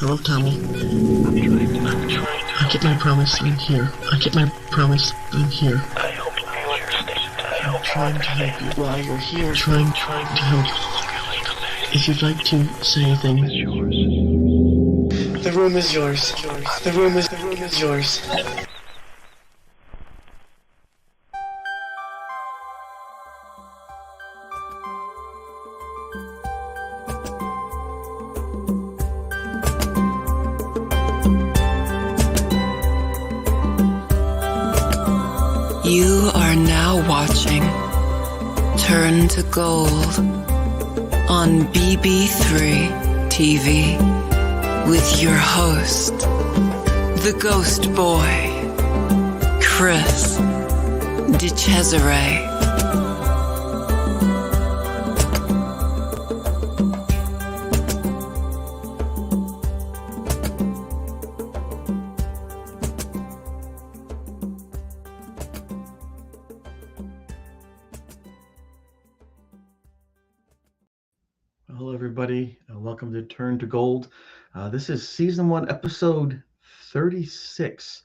Hello, Tommy. I kept my promise. I'm here. I kept my promise. I'm here. I hope you understand. I'm trying to help you while you're here. Trying to help you. If you'd like to say anything. The room is yours. The room is yours. You are now watching Turn to Gold on BB3 TV with your host, the Ghost Boy, Chris Cesare. Hello, everybody. Welcome to Turn to Gold. This is season 1, episode 36.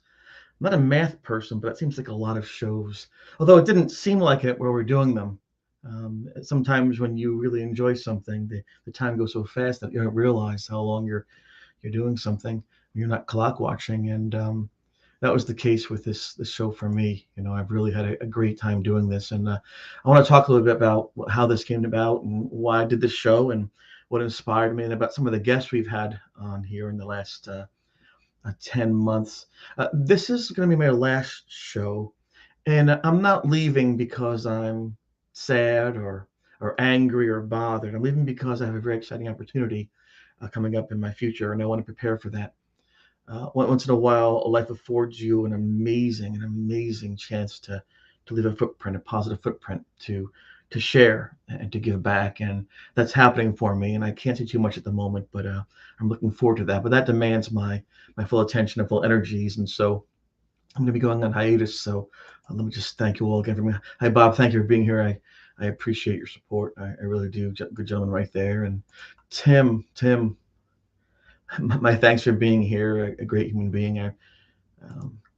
I'm not a math person, but it seems like a lot of shows. Although it didn't seem like it while we're doing them. Sometimes when you really enjoy something, the time goes so fast that you don't realize how long you're doing something. You're not clock watching, and that was the case with this show for me. You know, I've really had a great time doing this, and I want to talk a little bit about how this came about and why I did this show and what inspired me, and about some of the guests we've had on here in the last 10 months. This is going to be my last show, and I'm not leaving because I'm sad or angry or bothered. I'm leaving because I have a very exciting opportunity coming up in my future, and I want to prepare for that. Once in a while, life affords you an amazing chance to leave a footprint, a positive footprint to share and to give back, and that's happening for me. And I can't say too much at the moment, but I'm looking forward to that. But that demands my full attention and full energies, and so I'm going to be going on hiatus. So let me just thank you all again for me. Hi, Bob. Thank you for being here. I appreciate your support. I really do. Good gentleman right there. And Tim. My thanks for being here. A great human being.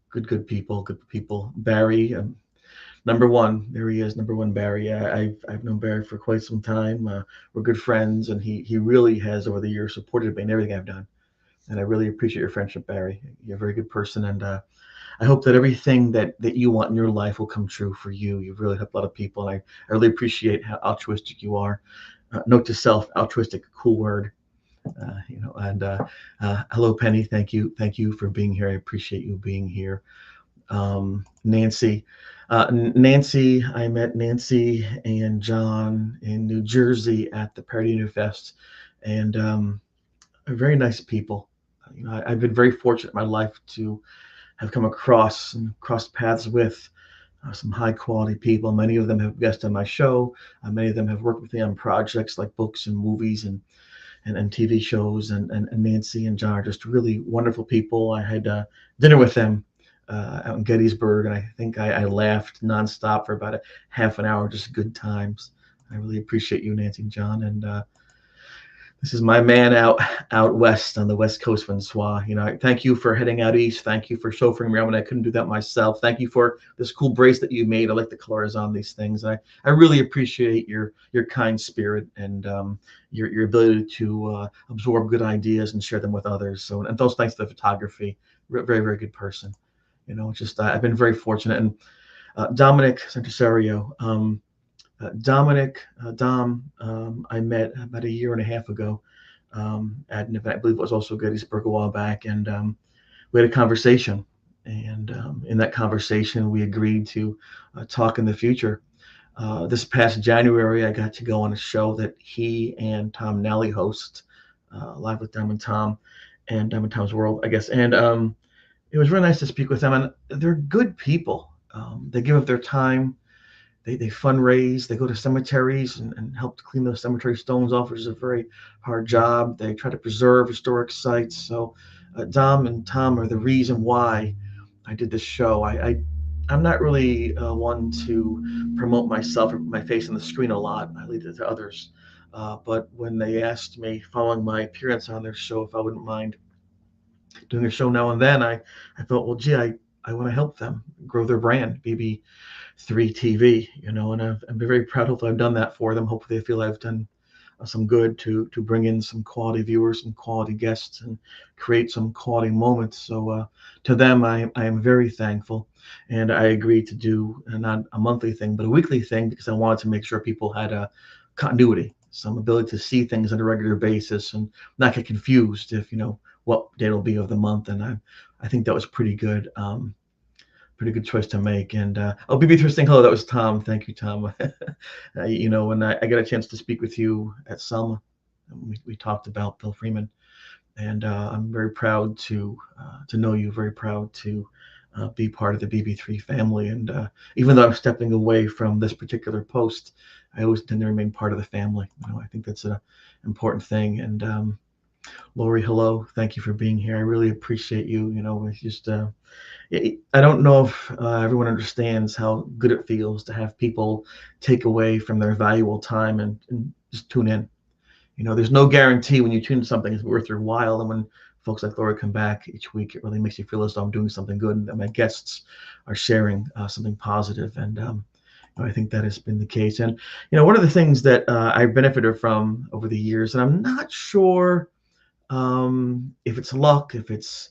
Good people. Barry, number one. There he is, number one. Barry. I've known Barry for quite some time. We're good friends, and he really has over the years supported me in everything I've done. And I really appreciate your friendship, Barry. You're a very good person, and I hope that everything that you want in your life will come true for you. You've really helped a lot of people, and I really appreciate how altruistic you are. Note to self: altruistic, cool word. Hello, Penny. Thank you for being here. I appreciate you being here. Nancy, I met Nancy and John in New Jersey at the Party New Fest, and are very nice people. I've been very fortunate in my life to have come across and crossed paths with some high quality people. Many of them have guested on my show. Many of them have worked with me on projects like books and movies and TV shows, and Nancy and John are just really wonderful people. I had dinner with them out in Gettysburg, and I think I laughed nonstop for about a half an hour, just good times. I really appreciate you, Nancy and John, and this is my man out west on the West Coast, Francois. Thank you for heading out east. Thank you for chauffeuring me around when I couldn't do that myself. Thank you for this cool bracelet you made. I like the colors on these things. I really appreciate your kind spirit and your ability to absorb good ideas and share them with others. So, and those thanks to the photography. Very good person. I've been very fortunate. And Dominic Santasario, Dom, I met about a year and a half ago at an event. I believe it was also Gettysburg a while back, and we had a conversation. And in that conversation, we agreed to talk in the future. This past January, I got to go on a show that he and Tom Nally host, Live with Dom and Tom, and Dom and Tom's World, I guess. And it was really nice to speak with them. And they're good people. They give up their time. They fundraise, they go to cemeteries and help to clean those cemetery stones off, which is a very hard job. They try to preserve historic sites. So Dom and Tom are the reason why I did this show. I'm not really one to promote myself or put my face on the screen a lot. I leave it to others. But when they asked me, following my appearance on their show, if I wouldn't mind doing a show now and then, I thought, well, gee, I want to help them grow their brand, BB3 TV, and I'm very proud. Hopefully, I've done that for them. Hopefully, they feel I've done some good to bring in some quality viewers, some quality guests, and create some quality moments. So to them, I am very thankful, and I agreed to do not a monthly thing, but a weekly thing because I wanted to make sure people had a continuity, some ability to see things on a regular basis and not get confused if what day it'll be of the month. And I think that was pretty good. Pretty good choice to make. And BB3 saying hello. That was Tom. Thank you, Tom. When I got a chance to speak with you at Selma, we talked about Bill Freeman, and I'm very proud to know you. Very proud to be part of the BB3 family. And even though I'm stepping away from this particular post, I always tend to remain part of the family. I think that's an important thing. And Lori, hello. Thank you for being here. I really appreciate you. It's just I don't know if everyone understands how good it feels to have people take away from their valuable time and just tune in. There's no guarantee when you tune to something it's worth your while. And when folks like Laura come back each week, it really makes you feel as though I'm doing something good and that my guests are sharing something positive. And I think that has been the case. And, one of the things that I benefited from over the years, and I'm not sure if it's luck, if it's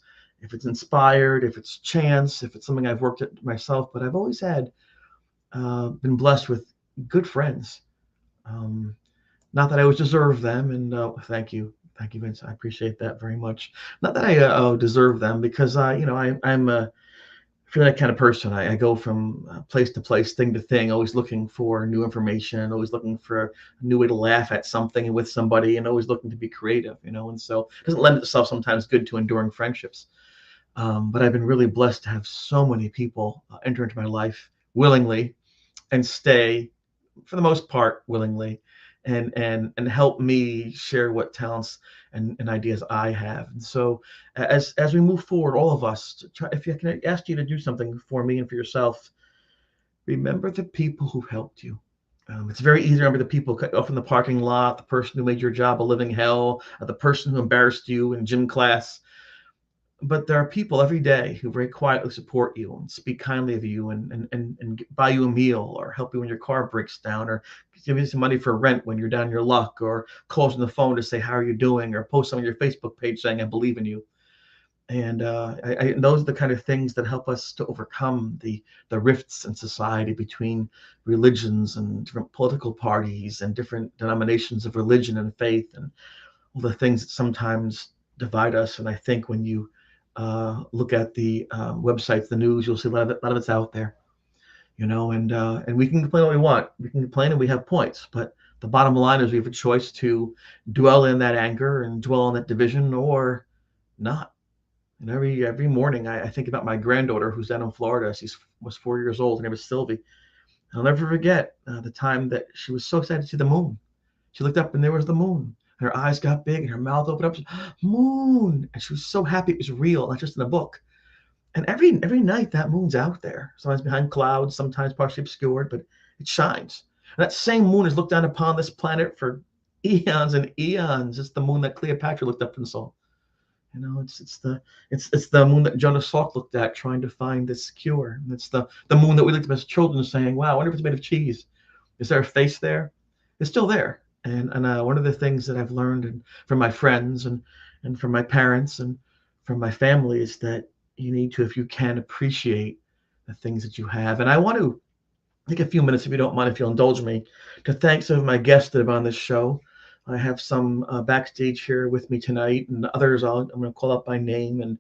inspired, if it's chance, if it's something I've worked at myself, but I've always been blessed with good friends. Not that I always deserve them, and thank you, Vince. I appreciate that very much. Not that I deserve them, because I'm a feel that kind of person. I go from place to place, thing to thing, always looking for new information, always looking for a new way to laugh at something and with somebody, and always looking to be creative. And so it doesn't lend itself sometimes good to enduring friendships. But I've been really blessed to have so many people enter into my life willingly and stay, for the most part, willingly, and help me share what talents and ideas I have. And so as we move forward, all of us, if I can ask you to do something for me and for yourself, remember the people who helped you. It's very easy to remember the people cut off in the parking lot, the person who made your job a living hell, the person who embarrassed you in gym class. But there are people every day who very quietly support you and speak kindly of you and buy you a meal or help you when your car breaks down or give you some money for rent when you're down your luck or calls on the phone to say, how are you doing? Or post on your Facebook page saying, I believe in you. And those are the kind of things that help us to overcome the rifts in society between religions and different political parties and different denominations of religion and faith and all the things that sometimes divide us. And I think when you look at the websites, the news, you'll see a lot of it's out there, and we can complain all we want. We can complain and we have points, but the bottom line is we have a choice to dwell in that anger and dwell in that division or not. And every morning I think about my granddaughter who's down in Florida. She was 4 years old. Her name is Sylvie. I'll never forget the time that she was so excited to see the moon. She looked up and there was the moon. And her eyes got big and her mouth opened up. She, moon! And she was so happy it was real, not just in a book. And every night that moon's out there, sometimes behind clouds, sometimes partially obscured, but it shines. And that same moon has looked down upon this planet for eons and eons. It's the moon that Cleopatra looked up and saw. It's the moon that Jonas Salk looked at trying to find this cure. And it's the moon that we looked at as children saying, wow, I wonder if it's made of cheese. Is there a face there? It's still there. And one of the things that I've learned from my friends and from my parents and from my family is that you need to, if you can, appreciate the things that you have. And I want to take a few minutes, if you don't mind, if you'll indulge me, to thank some of my guests that have on this show. I have some backstage here with me tonight, and others I'm going to call up by name. And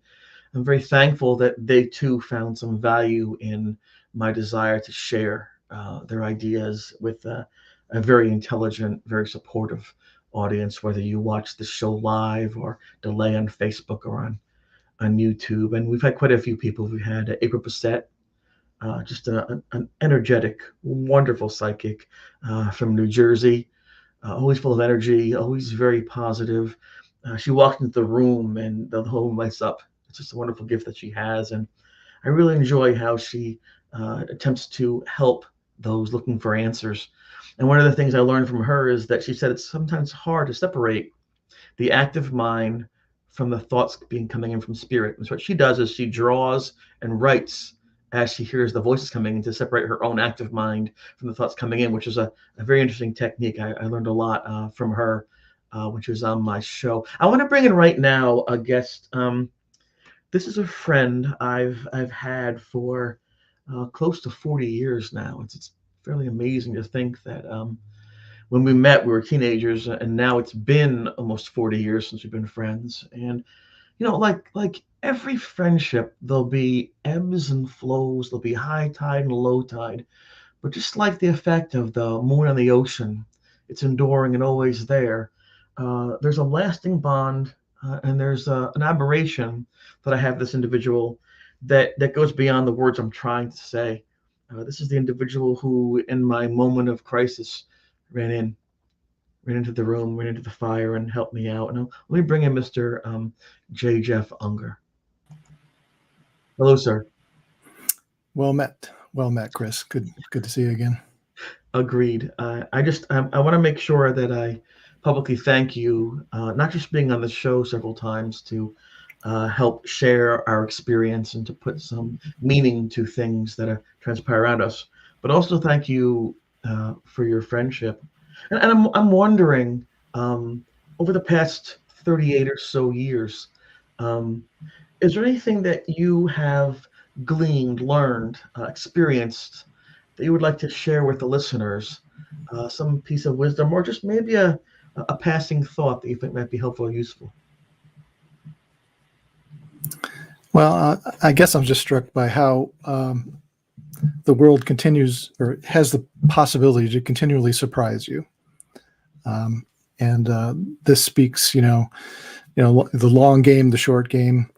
I'm very thankful that they too found some value in my desire to share their ideas with a very intelligent, very supportive audience, whether you watch the show live or delay on Facebook or on YouTube. And we've had quite a few people. We've had April Bissett, just an energetic, wonderful psychic from New Jersey. Always full of energy, always very positive. She walked into the room and the whole room lights up. It's just a wonderful gift that she has. And I really enjoy how she attempts to help those looking for answers. And one of the things I learned from her is that she said it's sometimes hard to separate the active mind from the thoughts being coming in from spirit. And so what she does is she draws and writes as she hears the voices coming in to separate her own active mind from the thoughts coming in, which is a very interesting technique. I learned a lot from her when she was on my show. I want to bring in right now a guest. This is a friend I've had for close to 40 years now. It's fairly amazing to think that when we met, we were teenagers, and now it's been almost 40 years since we've been friends. And like every friendship, there'll be ebbs and flows, there'll be high tide and low tide. But just like the effect of the moon on the ocean, it's enduring and always there. There's a lasting bond, and there's an admiration that I have this individual that goes beyond the words I'm trying to say. This is the individual who, in my moment of crisis, ran into the room, ran into the fire, and helped me out. And let me bring in Mr. J. Jeff Unger. Hello, sir. Well met, Chris. Good to see you again. Agreed. I want to make sure that I publicly thank you, not just being on the show several times to help share our experience and to put some meaning to things that transpire around us, but also thank you for your friendship. And I'm wondering, over the past 38 or so years, is there anything that you have gleaned, learned, experienced that you would like to share with the listeners? Some piece of wisdom, or just maybe a passing thought that you think might be helpful or useful? Well, I guess I'm just struck by how the world continues, or has the possibility to continually surprise you. And this speaks, the long game, the short game.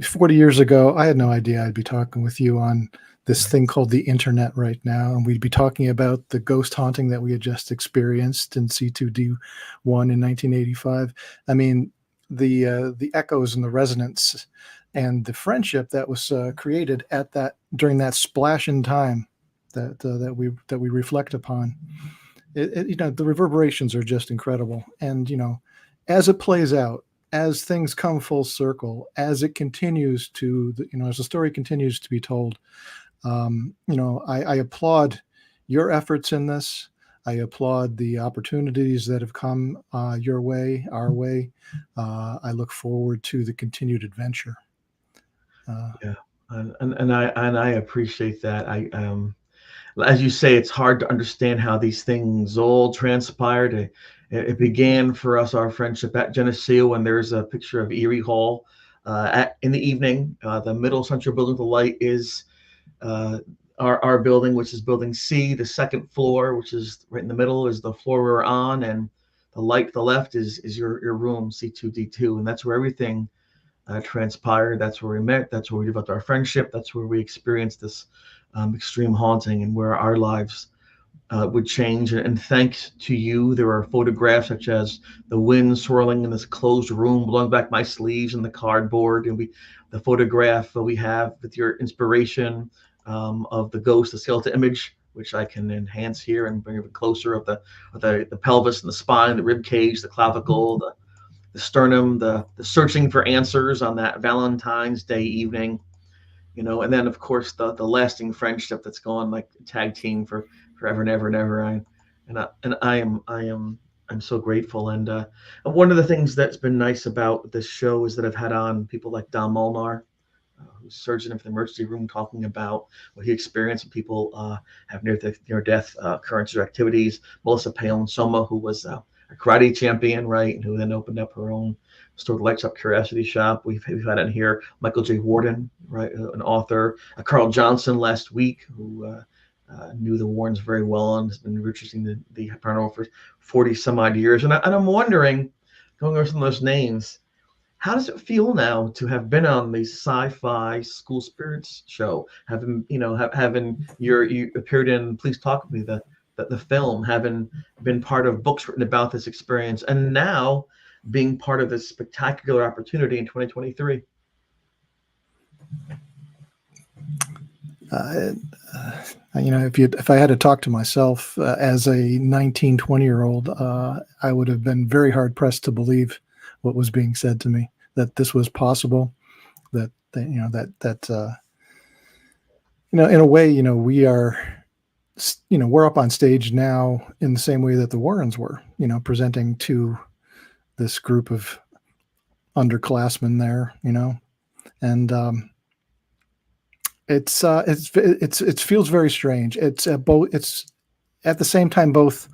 40 years ago, I had no idea I'd be talking with you on this thing called the internet right now, and we'd be talking about the ghost haunting that we had just experienced in C2D1 in 1985. I mean, the echoes and the resonance and the friendship that was created during that splash in time that we reflect upon. The reverberations are just incredible. And as it plays out, as things come full circle, as it continues to, as the story continues to be told, I applaud your efforts in this. I applaud the opportunities that have come your way, our way. I look forward to the continued adventure. Yeah, and I appreciate that. As you say, it's hard to understand how these things all transpired. It began for us, our friendship at Geneseo, when there's a picture of Erie Hall in the evening. The middle central building with the light is our building, which is building C. The second floor, which is right in the middle, is the floor we're on, and the light to the left is your room, C2D2, and that's where everything transpired. That's where we met. That's where we developed our friendship. That's where we experienced this extreme haunting, and where our lives would change. And thanks to you, there are photographs such as the wind swirling in this closed room, blowing back my sleeves and the cardboard, and the photograph we have with your inspiration of the ghost, the skeletal image, which I can enhance here and bring it closer, of the pelvis and the spine, the rib cage, the clavicle, the sternum, the searching for answers on that Valentine's Day evening, and then of course the lasting friendship that's gone like a tag team for forever and ever and ever. I'm so grateful. And one of the things that's been nice about this show is that I've had on people like Don Molnar, who's surgeon of the emergency room, talking about what he experienced when people have near-death occurrences or activities. Melissa Payon-Soma, who was a karate champion, right, and who then opened up her own store, Lights Up Curiosity Shop. We've had in here Michael J. Warden, right, an author. Carl Johnson last week, who knew the Warrens very well and has been researching the paranormal for 40 some odd years. And I'm wondering, going over some of those names, how does it feel now to have been on the Sci-Fi School Spirits show, having you appeared in Please Talk With Me, the film, having been part of books written about this experience, and now being part of this spectacular opportunity in 2023? If I had to talk to myself as a 19-20-year-old, I would have been very hard pressed to believe what was being said to me. that this was possible. In a way, we are, we're up on stage now in the same way that the Warrens were, presenting to this group of underclassmen there, and it feels very strange. It's at the same time both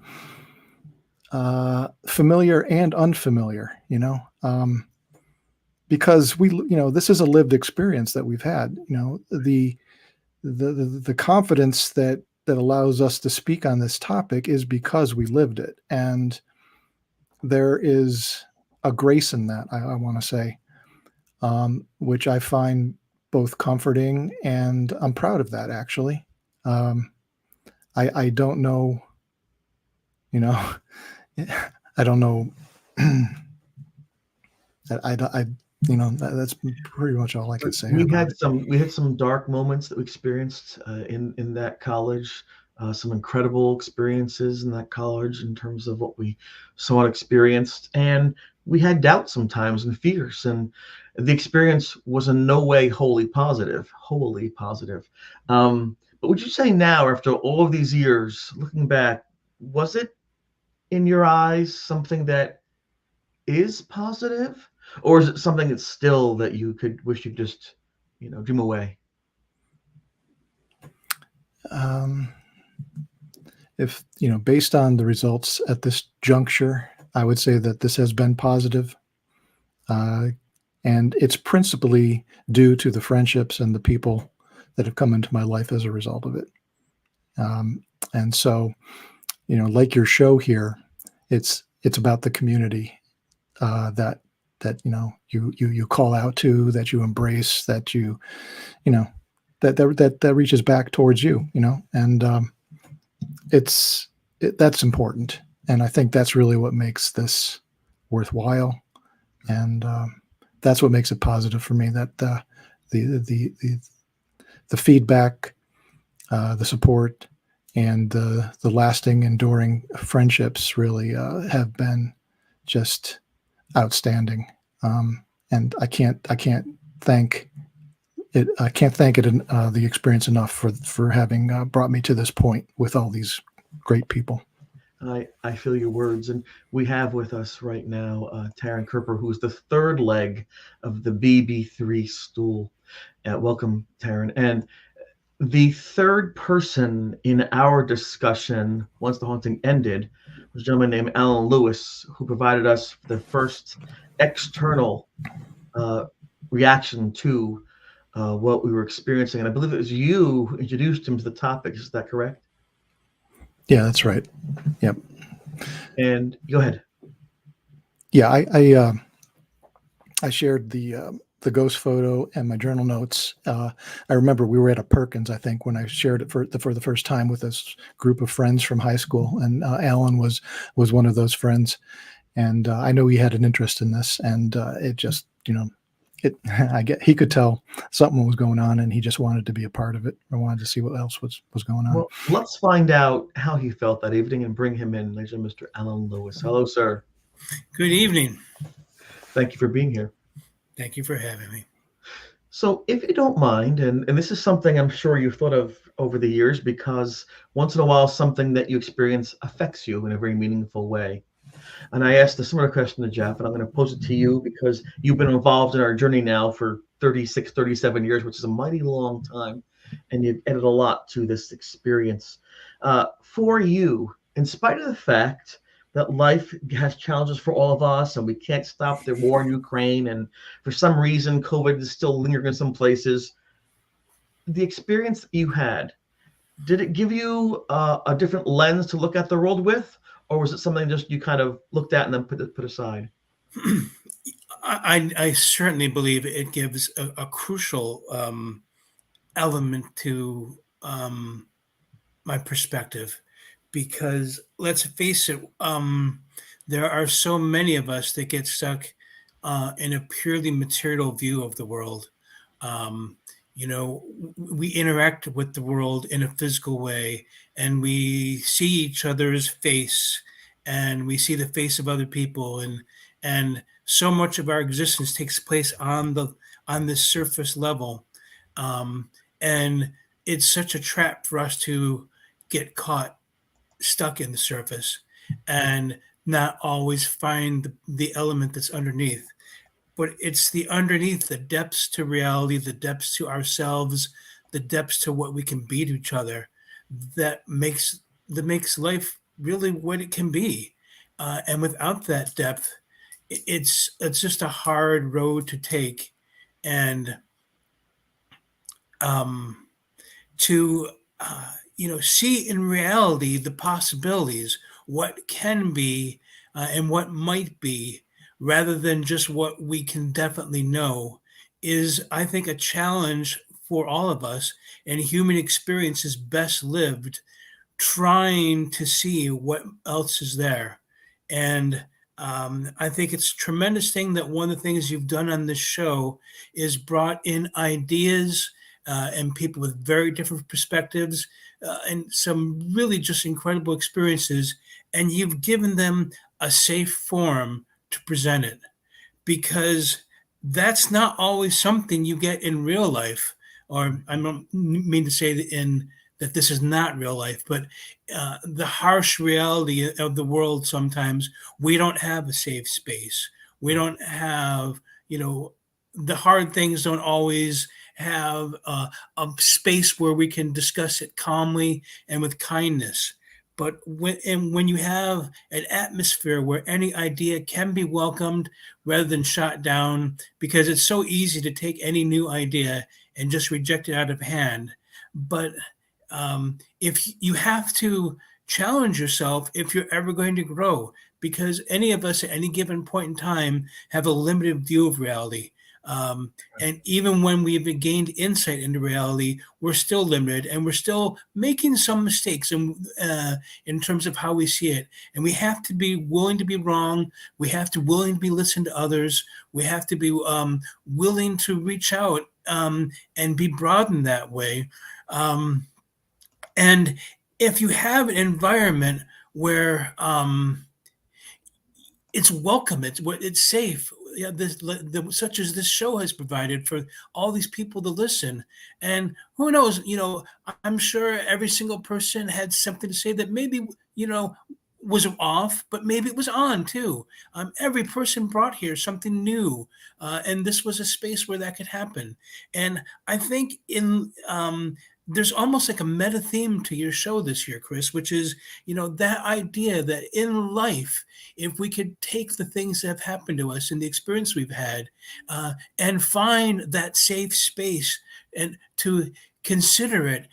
familiar and unfamiliar, because this is a lived experience that we've had. The confidence that allows us to speak on this topic is because we lived it, and there is a grace in that. I want to say, which I find both comforting, and I'm proud of that, actually. I don't know, I don't know. That's pretty much all I could say. We had some dark moments that we experienced in that college. Some incredible experiences in that college in terms of what we saw and experienced, and we had doubts sometimes and fears, and the experience was in no way wholly positive. But would you say now, after all of these years, looking back, was it in your eyes something that is positive, or is it something that's still that you could wish you just dream away? If based on the results at this juncture, I would say that this has been positive, and it's principally due to the friendships and the people that have come into my life as a result of it. And so, like your show here, it's about the community that you call out to, that you embrace, that that reaches back towards you, and that's important, and I think that's really what makes this worthwhile, and that's what makes it positive for me. That the feedback, the support, and the lasting, enduring friendships really have been just outstanding, and I can't thank it. I can't thank it the experience enough for having brought me to this point with all these great people. I feel your words, and we have with us right now Taryn Kerper, who is the third leg of the BB3 stool. Welcome, Taryn. And the third person in our discussion, once the haunting ended, was a gentleman named Alan Lewis, who provided us the first external reaction to what we were experiencing. And I believe it was you who introduced him to the topic. Is that correct? Yeah, that's right. Yep. And go ahead. Yeah, I shared the ghost photo and my journal notes. I remember we were at a Perkins, I think, when I shared it for the first time with this group of friends from high school, and Alan was one of those friends, and I know he had an interest in this, and it just he could tell something was going on, and he just wanted to be a part of it. I wanted to see what else was going on. Well, let's find out how he felt that evening and bring him in, ladies and Mr. Alan Lewis. Hello, sir. Good evening. Thank you for being here. Thank you for having me. So if you don't mind, and this is something I'm sure you've thought of over the years, because once in a while something that you experience affects you in a very meaningful way. And I asked a similar question to Jeff, and I'm going to pose it to you because you've been involved in our journey now for 36, 37 years, which is a mighty long time, and you've added a lot to this experience. For you, in spite of the fact that life has challenges for all of us, and we can't stop the war in Ukraine, and for some reason COVID is still lingering in some places, the experience that you had, did it give you a different lens to look at the world with, or was it something just you kind of looked at and then put aside? I certainly believe it gives a crucial element to my perspective, because let's face it, there are so many of us that get stuck in a purely material view of the world. We interact with the world in a physical way, and we see each other's face, and we see the face of other people, and so much of our existence takes place on this surface level, um, and it's such a trap for us to get caught stuck in the surface and not always find the element that's underneath. But it's the underneath, the depths to reality, the depths to ourselves, the depths to what we can be to each other, that makes life really what it can be. And without that depth, it's just a hard road to take, and um, to see in reality the possibilities, what can be and what might be, rather than just what we can definitely know, is, I think, a challenge for all of us. And human experience is best lived trying to see what else is there. And I think it's a tremendous thing that one of the things you've done on this show is brought in ideas and people with very different perspectives and some really just incredible experiences. And you've given them a safe forum to present it, because that's not always something you get in real life. Or I don't mean to say that this is not real life, but the harsh reality of the world, sometimes we don't have a safe space. We don't have, the hard things don't always have a space where we can discuss it calmly and with kindness. But when you have an atmosphere where any idea can be welcomed rather than shot down, because it's so easy to take any new idea and just reject it out of hand. But if you have to challenge yourself if you're ever going to grow, because any of us at any given point in time have a limited view of reality. And even when we've gained insight into reality, we're still limited, and we're still making some mistakes in terms of how we see it. And we have to be willing to be wrong. We have to willing to be listened to others. We have to be willing to reach out and be broadened that way. And if you have an environment where it's welcome, it's safe, yeah, such as this show has provided for all these people to listen. And who knows, I'm sure every single person had something to say that maybe, was off, but maybe it was on too. Every person brought here something new, and this was a space where that could happen. And I think there's almost like a meta theme to your show this year, Chris, which is, that idea that in life, if we could take the things that have happened to us and the experience we've had, and find that safe space and to consider it.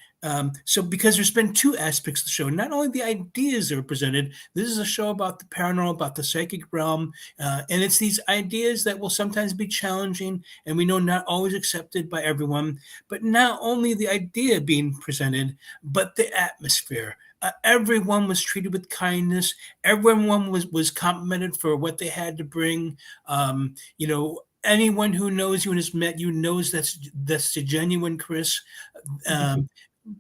So because there's been two aspects of the show, not only the ideas that are presented, this is a show about the paranormal, about the psychic realm, and it's these ideas that will sometimes be challenging, and we know not always accepted by everyone, but not only the idea being presented, but the atmosphere. Everyone was treated with kindness. Everyone was complimented for what they had to bring. Anyone who knows you and has met you knows that's the genuine Chris.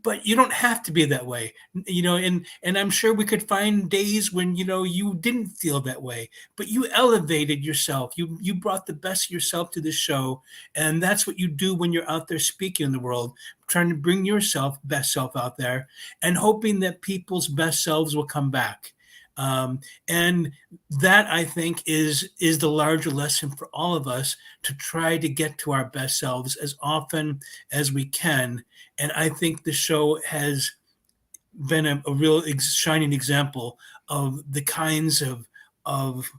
But you don't have to be that way, and I'm sure we could find days when you didn't feel that way, but you elevated yourself. You brought the best of yourself to the show, and that's what you do when you're out there speaking in the world, trying to bring yourself best self out there and hoping that people's best selves will come back. And that, I think, is the larger lesson for all of us, to try to get to our best selves as often as we can. And I think the show has been a real shining example of the kinds of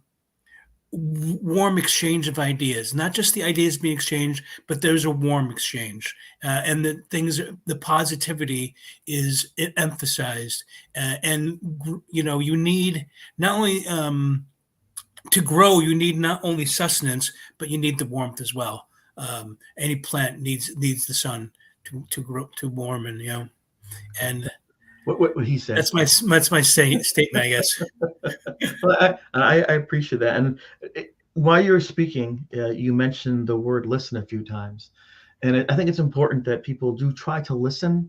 warm exchange of ideas, not just the ideas being exchanged, but there's a warm exchange, and the positivity is emphasized, and you need not only to grow, you need not only sustenance, but you need the warmth as well. Any plant needs the sun to grow, to warm, and What he said. that's my statement, I guess. Well, I appreciate that. And while you were speaking, you mentioned the word listen a few times. And I think it's important that people do try to listen,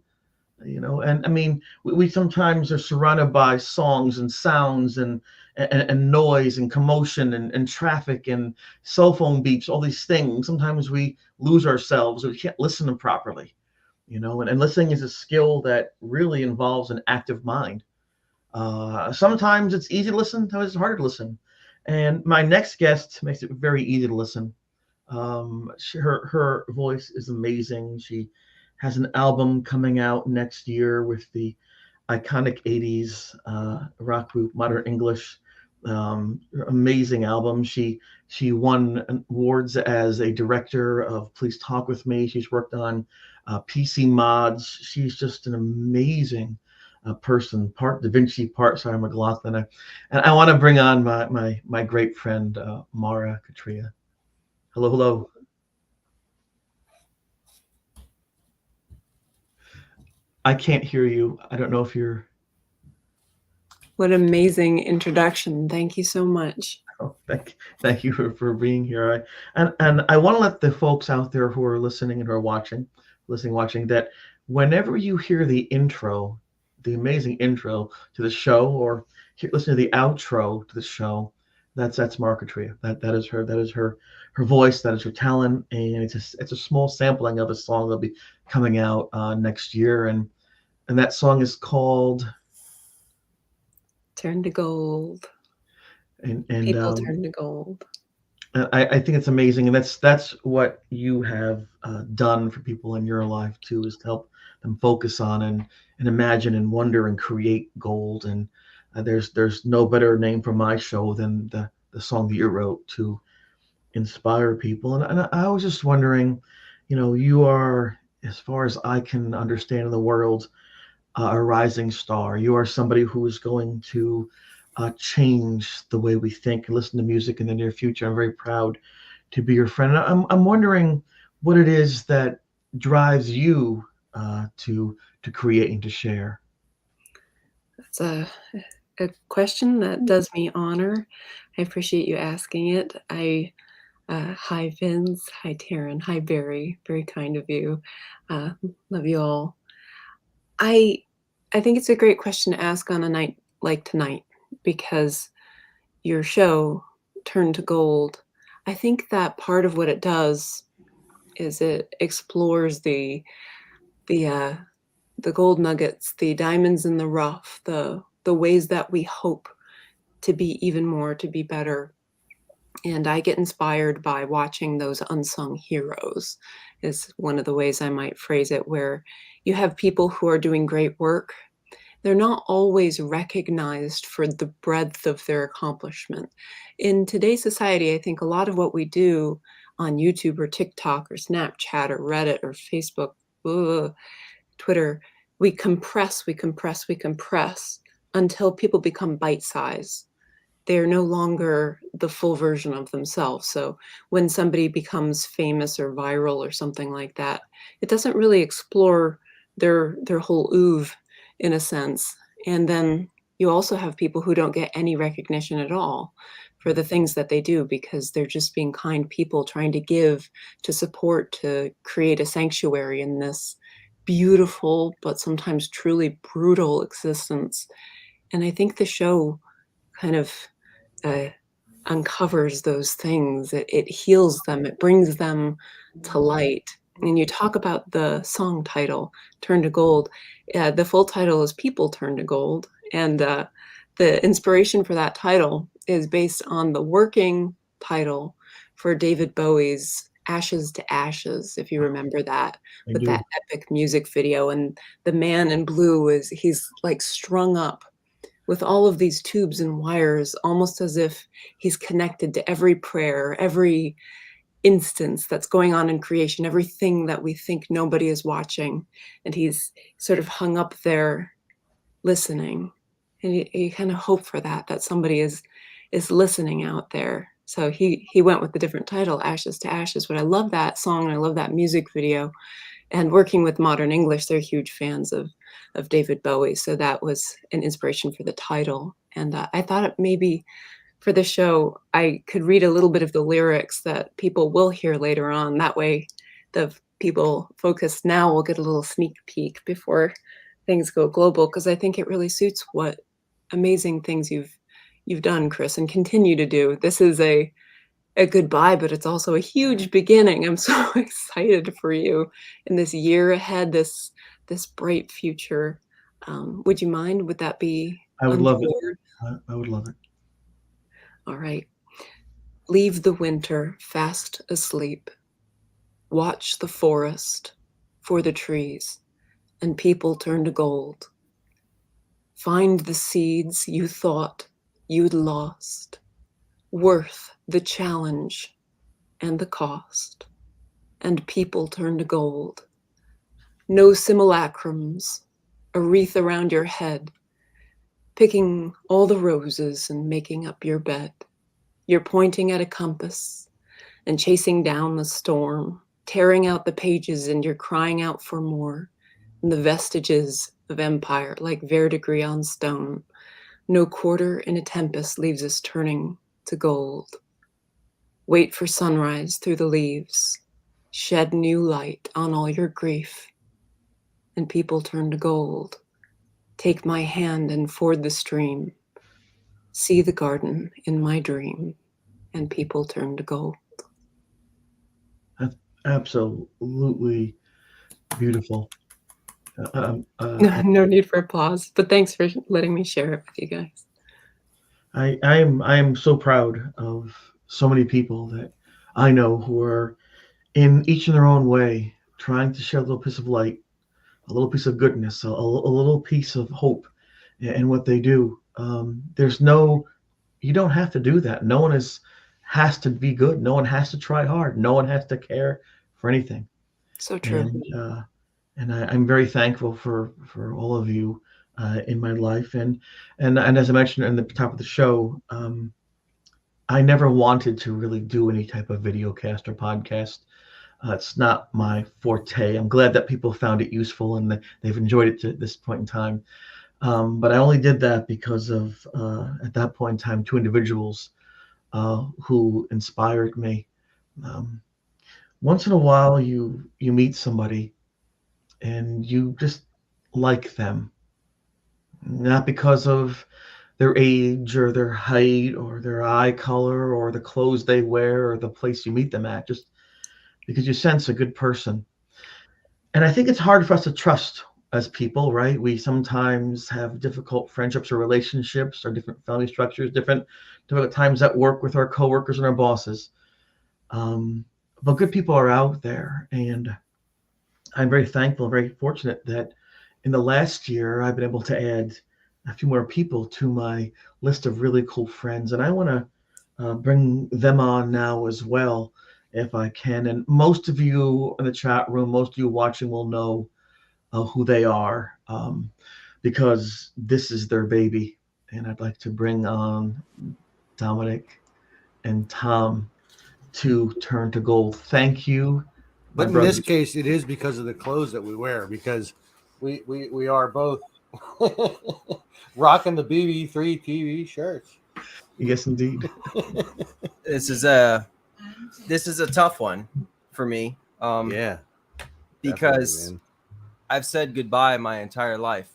and I mean, we sometimes are surrounded by songs and sounds, and and noise and commotion and traffic and cell phone beeps, all these things. Sometimes we lose ourselves, or we can't listen them properly, and listening is a skill that really involves an active mind. Sometimes it's easy to listen, sometimes it's harder to listen. And my next guest makes it very easy to listen. Her voice is amazing. She has an album coming out next year with the iconic 80s rock group Modern English. Amazing album. She won awards as a director of Please Talk With Me. She's worked on PC mods. She's just an amazing person, part Da Vinci, part Sarah McLaughlin. And I want to bring on my great friend Mara Katria. Hello, hello. I can't hear you. I don't know if you're. What amazing introduction. Thank you so much. Oh, thank you for being here. And I want to let the folks out there who are listening and who are watching, that whenever you hear the intro, the amazing intro to the show, or listen to the outro to the show, that's Marketria. That is her voice, that is her talent, and it's a small sampling of a song that'll be coming out next year, and that song is called Turn to Gold. And People turn to gold. I think it's amazing, and that's what you have done for people in your life too, is to help them focus on and imagine and wonder and create gold. And there's no better name for my show than the song that you wrote to inspire people. And I was just wondering, you are, as far as I can understand in the world, a rising star. You are somebody who is going to change the way we think and listen to music in the near future. I'm very proud to be your friend. I'm wondering what it is that drives you to create and to share. That's a question that does me honor. I appreciate you asking it. Hi Vince, hi Taryn, hi Barry. Very kind of you. Love you all. I think it's a great question to ask on a night like tonight, because your show, Turn to Gold, I think that part of what it does is it explores the gold nuggets, the diamonds in the rough, the ways that we hope to be even more, to be better. And I get inspired by watching those unsung heroes, is one of the ways I might phrase it, where you have people who are doing great work. They're not always recognized for the breadth of their accomplishment. In today's society, I think a lot of what we do on YouTube or TikTok or Snapchat or Reddit or Facebook, Twitter, we compress until people become bite-sized. They're no longer the full version of themselves. So when somebody becomes famous or viral or something like that, it doesn't really explore their whole oeuvre, in a sense. And then you also have people who don't get any recognition at all for the things that they do, because they're just being kind people trying to give, to support, to create a sanctuary in this beautiful but sometimes truly brutal existence. And I think the show kind of uncovers those things. It heals them. It brings them to light. And you talk about the song title, Turn to Gold. The full title is People Turn to Gold. And the inspiration for that title is based on the working title for David Bowie's Ashes to Ashes, if you remember that, with that epic music video. And the man in blue he's like strung up with all of these tubes and wires, almost as if he's connected to every prayer, every instance that's going on in creation, everything that we think nobody is watching. And he's sort of hung up there listening. And you kind of hope for that somebody is listening out there. So he went with the different title, Ashes to Ashes. But I love that song and I love that music video. And working with Modern English, they're huge fans of David Bowie. So that was an inspiration for the title. And I thought maybe for the show, I could read a little bit of the lyrics that people will hear later on. That way, the people focused now will get a little sneak peek before things go global, because I think it really suits what amazing things you've you've done, Chris, and continue to do. This is a goodbye, but it's also a huge beginning. I'm so excited for you in this year ahead, this bright future. Would you mind? Would that be I would love it. untoward? I would love it. All right. Leave the winter fast asleep. Watch the forest for the trees, and people turn to gold. Find the seeds you thought you'd lost, worth the challenge and the cost, and people turn to gold. No simulacrums, a wreath around your head, picking all the roses and making up your bed. You're pointing at a compass and chasing down the storm, tearing out the pages, and you're crying out for more. And the vestiges of empire, like verdigris on stone. No quarter in a tempest leaves us turning to gold. Wait for sunrise through the leaves. Shed new light on all your grief. And people turn to gold. Take my hand and ford the stream. See the garden in my dream. And people turn to gold. That's absolutely beautiful. No need for applause, but thanks for letting me share it with you guys. I am so proud of so many people that I know who are in each in their own way trying to shed a little piece of light, a little piece of goodness, a little piece of hope in what they do. You don't have to do that. No one has to be good. No one has to try hard. No one has to care for anything. So true. And I'm very thankful for all of you in my life. And as I mentioned in the top of the show, I never wanted to really do any type of video cast or podcast. It's not my forte. I'm glad that people found it useful and that they've enjoyed it to this point in time. But I only did that because of, at that point in time, two individuals who inspired me. Once in a while, you meet somebody and you just like them, not because of their age or their height or their eye color or the clothes they wear or the place you meet them at, just because you sense a good person. And I think it's hard for us to trust as people, right? We sometimes have difficult friendships or relationships or different family structures, different times at work with our coworkers and our bosses. But good people are out there, and I'm very thankful, very fortunate that in the last year, I've been able to add a few more people to my list of really cool friends. And I want to bring them on now as well, if I can. And most of you in the chat room, most of you watching will know who they are because this is their baby. And I'd like to bring on Dominic and Tom to Turn to Gold. Thank you. But in this case, it is because of the clothes that we wear, because we are both rocking the BB3 TV shirts. Yes, indeed. This is a tough one for me. Yeah, because I've said goodbye my entire life.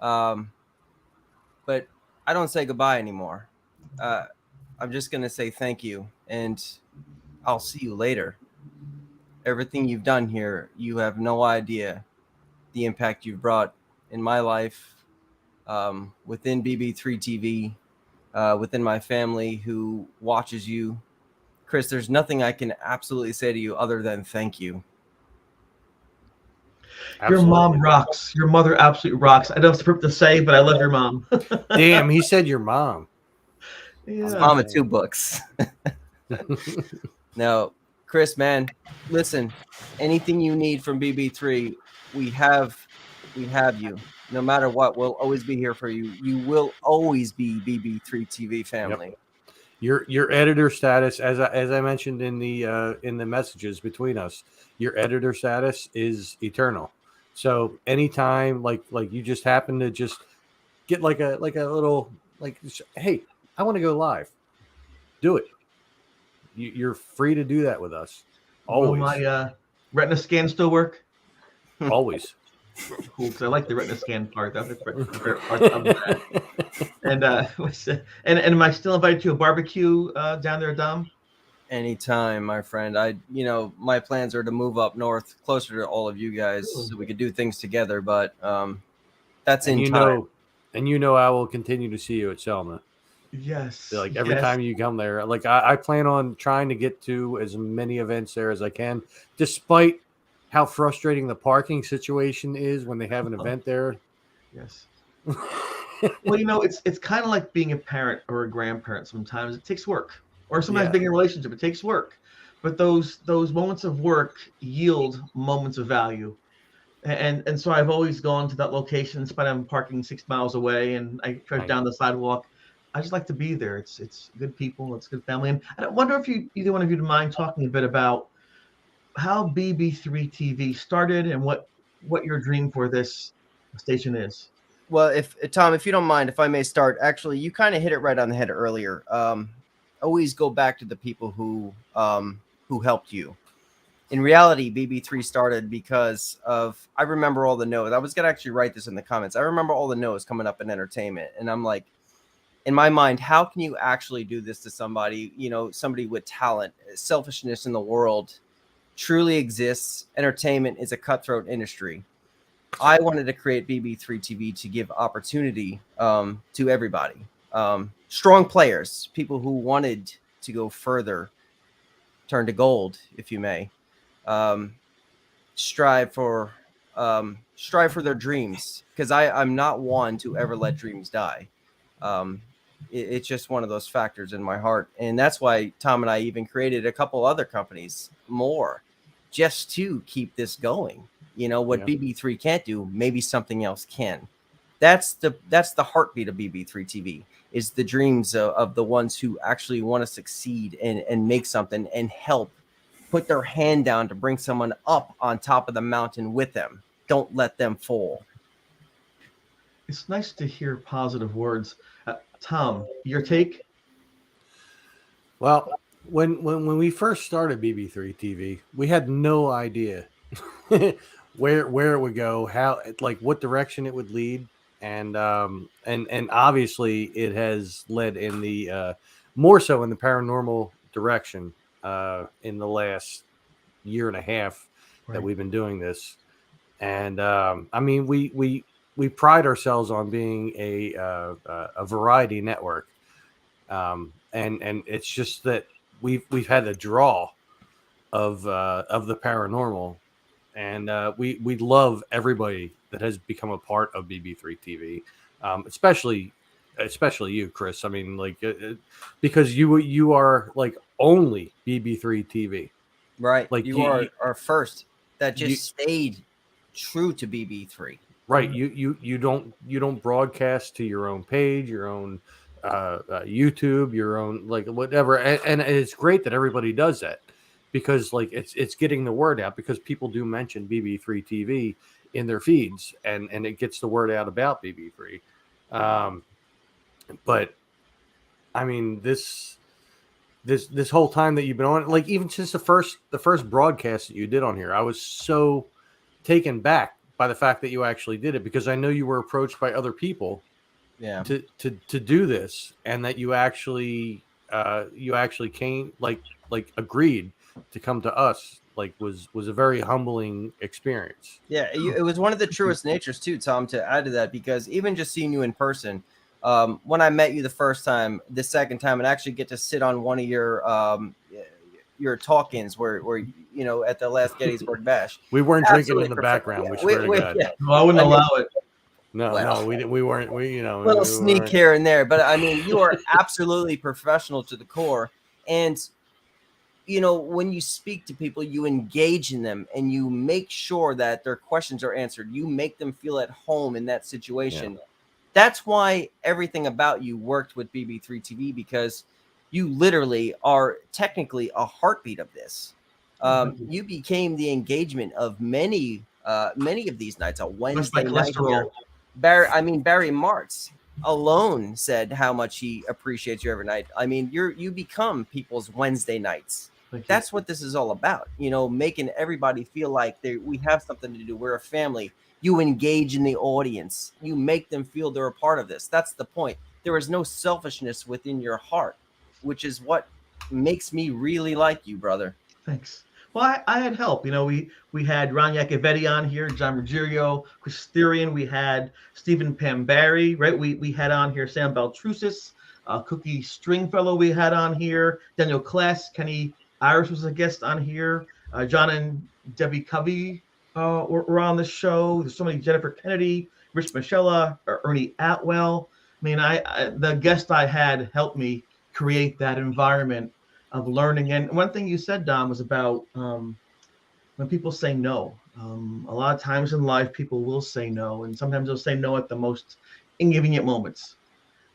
But I don't say goodbye anymore. I'm just going to say thank you, and I'll see you later. Everything you've done here, you have no idea the impact you've brought in my life, within BB3 TV, within my family who watches you. Chris, there's nothing I can absolutely say to you other than thank you. Absolutely. Your mom rocks. Your mother absolutely rocks. I don't know what to say, but I love your mom. Damn, he said your mom. Yeah. Mom of two books. Now, Chris, man, listen, anything you need from BB3, we have you. No matter what, we'll always be here for you. You will always be BB3 TV family. Yep. Your editor status, as I mentioned in the messages between us, your editor status is eternal. So anytime like you just happen to just get like a little hey, I want to go live, do it. You're free to do that with us. Always. Will my retina scan still work? Always. cool because I like the retina scan part. That's the favorite part of that. And and am I still invited to a barbecue down there, Dom? Anytime, my friend. My plans are to move up north, closer to all of you guys, so we could do things together. But that's and in time. I will continue to see you at Selma. Yes. Like every yes. time you come there, like I plan on trying to get to as many events there as I can, despite how frustrating the parking situation is when they have an event there. Yes. Well, it's kind of like being a parent or a grandparent. Sometimes it takes work, or sometimes Yeah. being in a relationship, it takes work. But those moments of work yield moments of value. And so I've always gone to that location, despite I'm parking 6 miles away, and I drive down the sidewalk. I just like to be there. It's good people, it's good family. And I wonder if either one of you would mind talking a bit about how BB3 TV started and what your dream for this station is. Well, if Tom, if you don't mind, if I may start, actually, you kind of hit it right on the head earlier. Always go back to the people who helped you. In reality, BB3 started because of, I remember all the no's. I was going to actually write this in the comments. I remember all the no's coming up in entertainment. And I'm like, in my mind, how can you actually do this to somebody, somebody with talent? Selfishness in the world truly exists. Entertainment is a cutthroat industry. I wanted to create BB3 TV to give opportunity to everybody. Strong players, people who wanted to go further, turn to gold, if you may. Strive for their dreams, because I'm not one to ever let dreams die. It's just one of those factors in my heart, and that's why Tom and I even created a couple other companies more, just to keep this going. What BB3 can't do, maybe something else can. That's the heartbeat of BB3 TV, is the dreams of the ones who actually want to succeed and make something and help put their hand down to bring someone up on top of the mountain with them. Don't let them fall. It's nice to hear positive words. Tom, your take? Well, when we first started BB3 TV, we had no idea where it would go, how, like, what direction it would lead, and obviously it has led in the more so in the paranormal direction in the last year and a half that we've been doing this. And I mean, we pride ourselves on being a variety network, and it's just that we've had a draw of the paranormal, and we love everybody that has become a part of BB3 TV, especially you, Chris. I mean, like, because you are like only BB3 TV. Right. Like You are our first that just stayed true to BB3. Right. You don't broadcast to your own page, your own YouTube, your own, like, whatever. And it's great that everybody does that, because like it's getting the word out, because people do mention BB3 TV in their feeds, and it gets the word out about BB3. But I mean, this whole time that you've been on, like, even since the first broadcast that you did on here, I was so taken back by the fact that you actually did it, because I know you were approached by other people to do this, and that you actually came, like agreed to come to us, like, was a very humbling experience. Yeah, it was one of the truest natures too, Tom, to add to that, because even just seeing you in person, when I met you the first time, the second time, and actually get to sit on one of your talk-ins where at the last Gettysburg Bash. We weren't drinking in the background. Yeah, we swear to God. Yeah. No, I wouldn't allow it. No, we weren't. Little sneak here and there, but I mean, you are absolutely professional to the core. And when you speak to people, you engage in them, and you make sure that their questions are answered. You make them feel at home in that situation. Yeah. That's why everything about you worked with BB3 TV, because you literally are technically a heartbeat of this. You became the engagement of many of these nights. A Wednesday night here. Barry Martz alone said how much he appreciates you every night. I mean, you become people's Wednesday nights. That's what this is all about. Making everybody feel like we have something to do. We're a family. You engage in the audience. You make them feel they're a part of this. That's the point. There is no selfishness within your heart, which is what makes me really like you, brother. Thanks. Well, I had help. We had Ron Iacovetti on here, John Ruggiero, Chris Therian. We had Stephen Pambari, right? We had on here Sam Baltrusis, Cookie Stringfellow we had on here, Daniel Class, Kenny Irish was a guest on here, John and Debbie Covey were on the show. There's so many, Jennifer Kennedy, Rich Michella, Ernie Atwell. I mean, the guest I had helped me create that environment of learning. And one thing you said, Don, was about when people say no. A lot of times in life, people will say no, and sometimes they'll say no at the most inconvenient moments.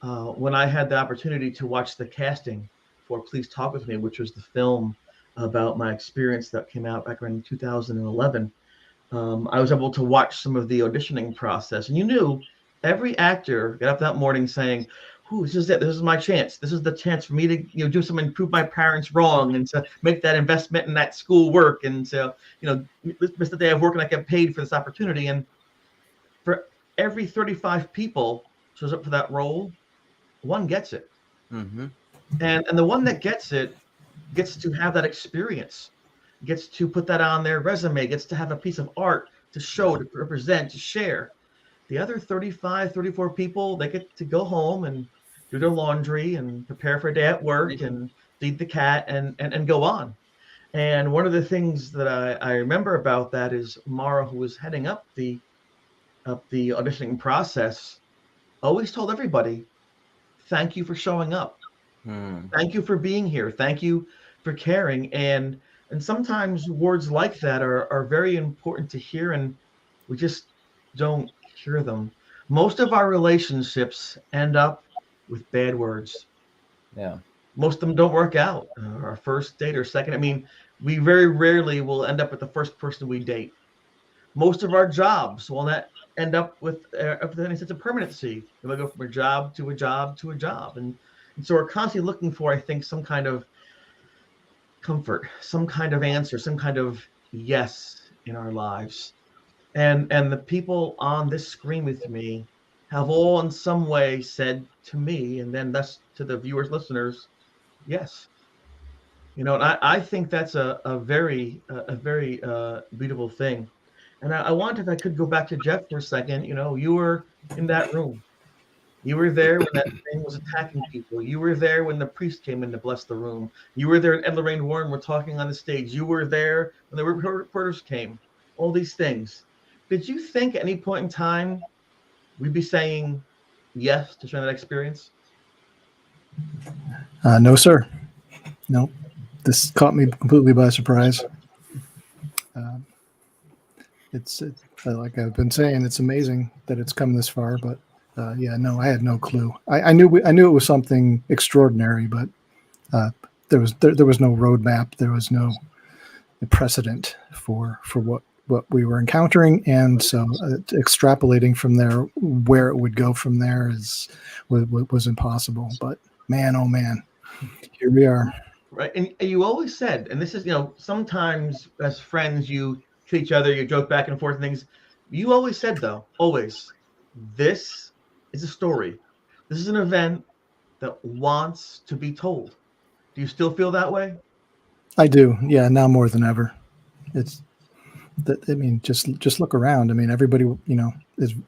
When I had the opportunity to watch the casting for Please Talk With Me, which was the film about my experience that came out back in 2011, I was able to watch some of the auditioning process. And you knew every actor got up that morning saying, this is it. This is my chance. This is the chance for me to, do something, prove my parents wrong, and to make that investment in that school work, and to, miss the day of work and I get paid for this opportunity. And for every 35 people shows up for that role, one gets it. Mm-hmm. And the one that gets it gets to have that experience, gets to put that on their resume, gets to have a piece of art to show, to represent, to share. The other 35, 34 people, they get to go home and do their laundry and prepare for a day at work and feed the cat and go on. And one of the things that I remember about that is Mara, who was heading up the auditioning process, always told everybody, thank you for showing up. Thank you for being here. Thank you for caring. And sometimes words like that are very important to hear, and we just don't hear them. Most of our relationships end up with bad words. Yeah. Most of them don't work out. Our first date or second. I mean, we very rarely will end up with the first person we date. Most of our jobs will not end up with any sense of permanency. We'll go from a job to a job to a job. And so we're constantly looking for, I think, some kind of comfort, some kind of answer, some kind of yes in our lives. And the people on this screen with me have all in some way said to me, and then thus to the viewers, listeners, yes. And I think that's a very beautiful thing. And I wonder if I could go back to Jeff for a second. You were in that room. You were there when that thing was attacking people. You were there when the priest came in to bless the room. You were there when Ed and Lorraine Warren were talking on the stage. You were there when the reporters came. All these things. Did you think at any point in time we'd be saying yes to sharing that experience? No, sir. No. This caught me completely by surprise. It's like I've been saying, it's amazing that it's come this far, but no, I had no clue. I knew it was something extraordinary, but there was no roadmap. There was no precedent for what we were encountering, and so extrapolating from there where it would go from there was impossible. But man, oh man, here we are. Right, and you always said, and this is, sometimes as friends you to each other, you joke back and forth and things. You always said, though, always, this is a story. This is an event that wants to be told. Do you still feel that way? I do. Yeah, now more than ever. It's that. I mean, just look around. I mean, everybody,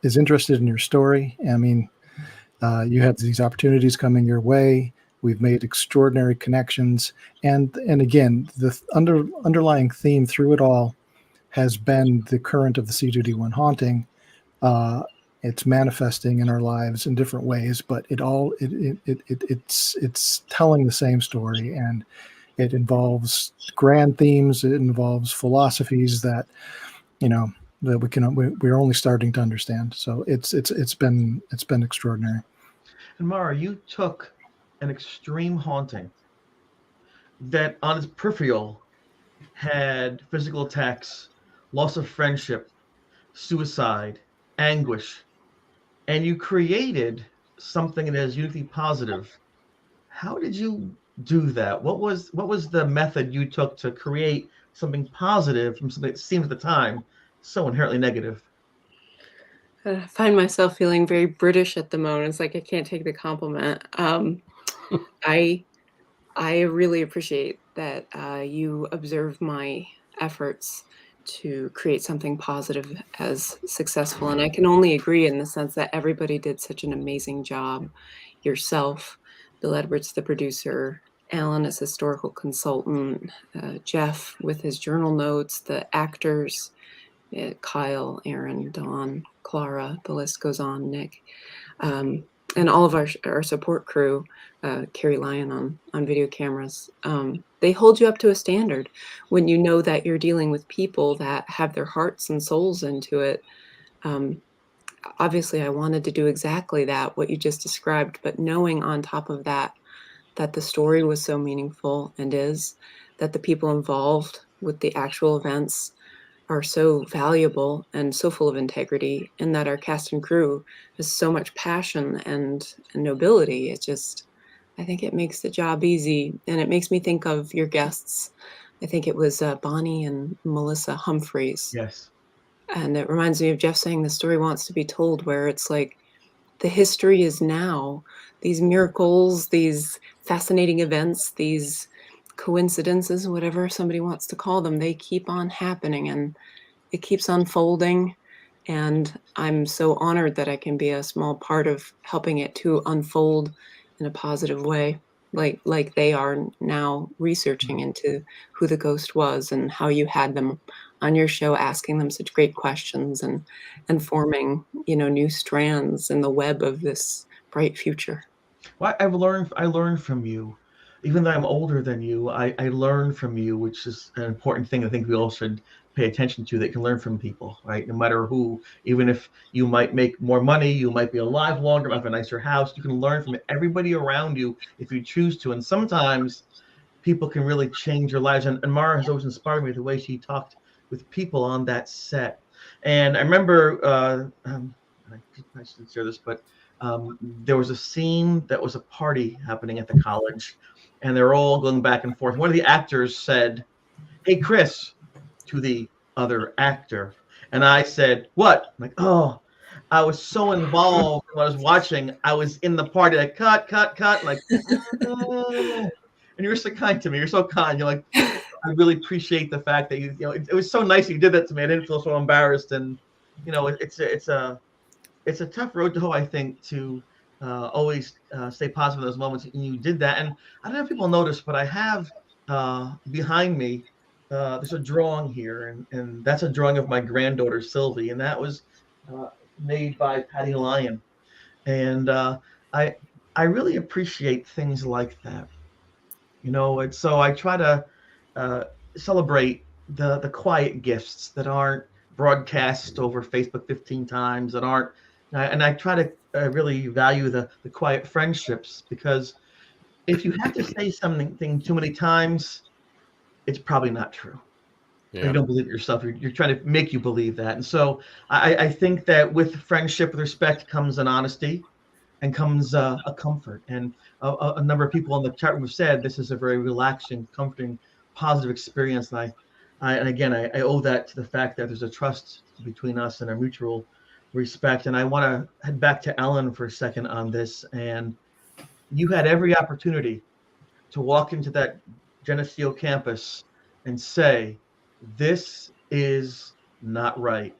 is interested in your story. I mean, you have these opportunities coming your way. We've made extraordinary connections, and again, the underlying theme through it all has been the current of the C2D1 haunting. It's manifesting in our lives in different ways, but it's telling the same story, and it involves grand themes. It involves philosophies that that we're only starting to understand. So it's been extraordinary. And Mara, you took an extreme haunting that on its peripheral had physical attacks, loss of friendship, suicide, anguish, and you created something that is uniquely positive. How did you do that? What was the method you took to create something positive from something that seemed at the time so inherently negative? I find myself feeling very British at the moment. It's like I can't take the compliment. I I really appreciate that you observe my efforts to create something positive as successful, and I can only agree in the sense that everybody did such an amazing job. Yourself, Bill Edwards, the producer, Alan as historical consultant, Jeff with his journal notes, the actors, Kyle, Aaron, Dawn, Clara, the list goes on, Nick, um, and all of our support crew, Carrie Lyon on video cameras. They hold you up to a standard when you know that you're dealing with people that have their hearts and souls into it. Um, Obviously, I wanted to do exactly that, what you just described, but knowing on top of that that the story was so meaningful and is, that the people involved with the actual events are so valuable and so full of integrity, and that our cast and crew has so much passion and nobility. It just, I think it makes the job easy, and it makes me think of your guests. I think it was Bonnie and Melissa Humphreys, Yes. and it reminds me of Jeff saying the story wants to be told, where it's like the history is now. These miracles, these fascinating events, these coincidences, whatever somebody wants to call them, they keep on happening, and it keeps unfolding, and I'm so honored that I can be a small part of helping it to unfold in a positive way, like they are now researching into who the ghost was and how you had them on your show asking them such great questions and forming, new strands in the web of this bright future. Well, I learned from you. Even though I'm older than you, I learn from you, which is an important thing I think we all should pay attention to, that you can learn from people, right? No matter who, even if you might make more money, you might be alive longer, might have a nicer house, you can learn from everybody around you if you choose to. And sometimes people can really change your lives. And Mara has always inspired me the way she talked with people on that set. And I remember, I shouldn't share this, but there was a scene that was a party happening at the college, and they're all going back and forth. One of the actors said, "Hey, Chris," to the other actor. And I said, "What?" I'm like, "Oh, I was so involved when I was watching. I was in the party, like, cut, cut, cut, like, "Ah." And you're so kind to me. You're so kind. You're like, I really appreciate the fact that it was so nice you did that to me. I didn't feel so embarrassed. And, it's a tough road to hoe, I think, to always stay positive in those moments. And you did that. And I don't know if people notice, but I have behind me, there's a drawing here, and that's a drawing of my granddaughter, Sylvie. And that was made by Patty Lyon. And I, I really appreciate things like that. It's so I try to uh, celebrate the quiet gifts that aren't broadcast over Facebook 15 times, that aren't, and I try to really value the quiet friendships, because if you have to say something too many times, it's probably not true. Or you don't believe it yourself. You're trying to make you believe that. And so I think that with friendship, with respect, comes an honesty, and comes a comfort. And a number of people in the chat room have said this is a very relaxing, comforting, positive experience. And again, I owe that to the fact that there's a trust between us and a mutual respect. And I want to head back to Ellen for a second on this. And you had every opportunity to walk into that Geneseo campus and say, this is not right.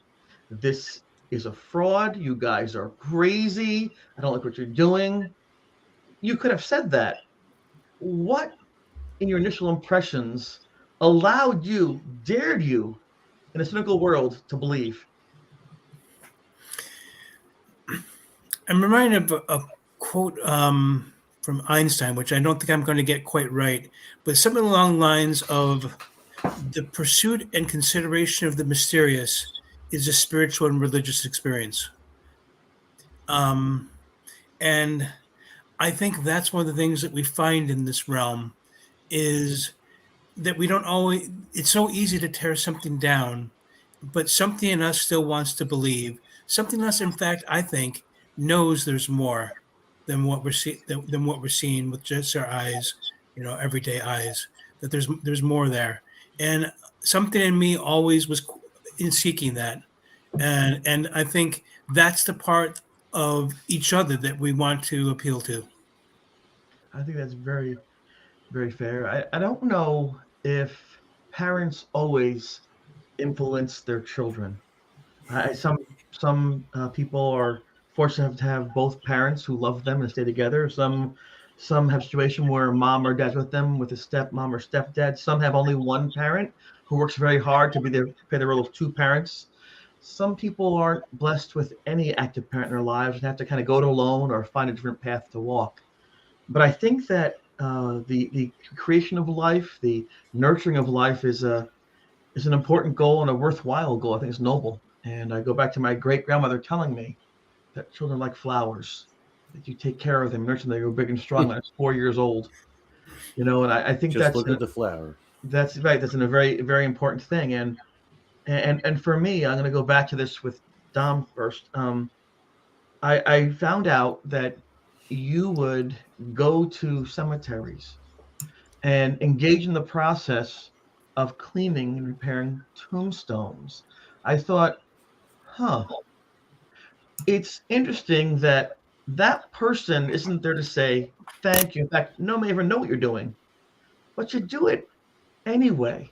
This is a fraud. You guys are crazy. I don't like what you're doing. You could have said that. What, in your initial impressions, dared you, in a cynical world, to believe? I'm reminded of a quote from Einstein, which I don't think I'm going to get quite right, but something along the lines of the pursuit and consideration of the mysterious is a spiritual and religious experience. And I think that's one of the things that we find in this realm is that we don't always, it's so easy to tear something down, but something in us still wants to believe. Something in us, in fact, I think, knows there's more than what we're seeing with just our eyes, everyday eyes. That there's more there, and something in me always was in seeking that, and I think that's the part of each other that we want to appeal to. I think that's very, very fair. I don't know if parents always influence their children. Some people are fortunate to have both parents who love them and stay together. Some have a situation where mom or dad's with them with a stepmom or stepdad. Some have only one parent who works very hard to play the role of two parents. Some people aren't blessed with any active parent in their lives and have to kind of go it alone or find a different path to walk. But I think that the creation of life, the nurturing of life, is an important goal and a worthwhile goal. I think it's noble. And I go back to my great grandmother telling me that children like flowers, that you take care of them, nurture them, they grow big and strong when I was 4 years old. And I think Just look at the flowers. that's right. That's a very, very important thing. And for me, I'm going to go back to this with Dom first. I found out that you would go to cemeteries and engage in the process of cleaning and repairing tombstones. I thought, huh, it's interesting that that person isn't there to say thank you. In fact, no one may ever know what you're doing, but you do it anyway.